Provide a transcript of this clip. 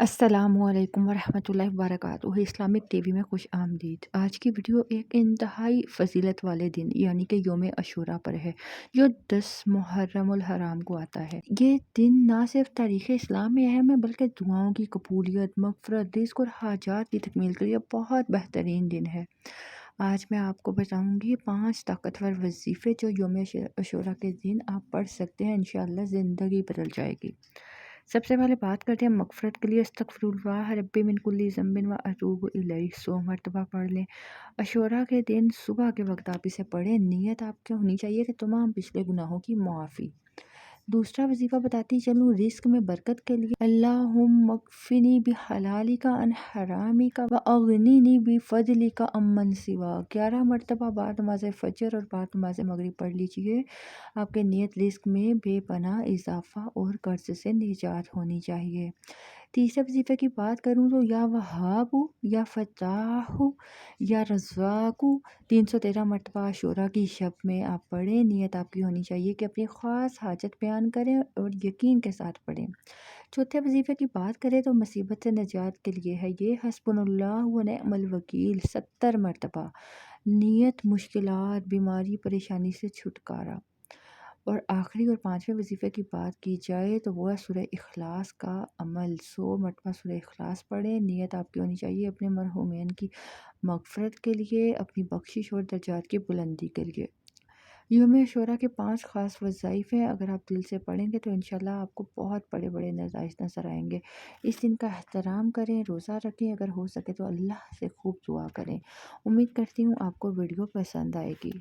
अस्सलामु अलैकुम वरहमतुल्लाहि वबरकातुहू। इस्लामिक टीवी में खुश आमदीद। आज की वीडियो एक इंतहाई फ़जीलत वाले दिन यानी कि यौम अशूरा पर है, जो 10 मुहर्रमुल हराम को आता है। ये दिन ना सिर्फ तारीख़ इस्लाम में अहम है, बल्कि दुआओं की कबूलियत, मग़फ़िरत, रिज़्क़ और हाजात की तकमील के लिए बहुत बेहतरीन दिन है। आज मैं आपको बताऊंगी 5 ताकतवर वजीफ़े जो यौम अशूरा के दिन आप पढ़ सकते हैं। इंशाअल्लाह ज़िंदगी बदल जाएगी। सबसे पहले बात करते हैं मग़फ़िरत के लिए। अस्तग़फ़िरुल्लाह रब्बी मिन कुल्ली ज़ंबिन व अतूबु इलैह 100 मरतबा पढ़ लें। अशूरा के दिन सुबह के वक्त आप इसे पढ़ें। नीयत आपकी होनी चाहिए कि तमाम पिछले गुनाहों की मुआफ़ी। दूसरा वजीफ़ा बताती चलूँ रिज़्क़ में बरकत के लिए। अल्लाहुम्मा मग़फ़िनी बिहलालिका अन हरामिका व अग़निनी बिफ़ज़लिका अम्मन सिवा। 11 मरतबा बाद नमाज़ फ़जर और बाद नमाज़ मगरिब पढ़ लीजिए। आपके नियत रिज़्क़ में बेपनाह इज़ाफ़ा और कर्ज़ से निजात होनी चाहिए। तीसरे वजीफ़े की बात करूँ तो या वहाबु या फ़त्ताहु या रज़्ज़ाक़ु 313 मरतबा अशूरा की शब में आप पढ़ें। नियत आपकी होनी चाहिए कि अपनी ख़ास हाजत बयान करें और यकीन के साथ पढ़ें। चौथे वजीफ़े की बात करें तो मुसीबत से निजात के लिए है ये हस्बुनल्लाहु व निअमल वकील 70 मरतबा। नियत मुश्किलात, बीमारी, परेशानी से छुटकारा। और आखिरी और पांचवें वजीफ़े की बात की जाए तो वो है सूरह इखलास का अमल। 100 मरतबा सूरह इखलास पढ़ें। नियत आपकी होनी चाहिए अपने मरहूमैन की मग़फ़िरत के लिए, अपनी बख्शिश और दर्जात की बुलंदी के लिए। यौम अशूरा के 5 ख़ास वज़ाइफ़ हैं। अगर आप दिल से पढ़ेंगे तो इंशाल्लाह आपको बहुत बड़े बड़े नताइज नज़र आएंगे। इस दिन का एहतराम करें, रोज़ा रखें, अगर हो सके तो अल्लाह से खूब दुआ करें। उम्मीद करती हूँ आपको वीडियो पसंद आएगी।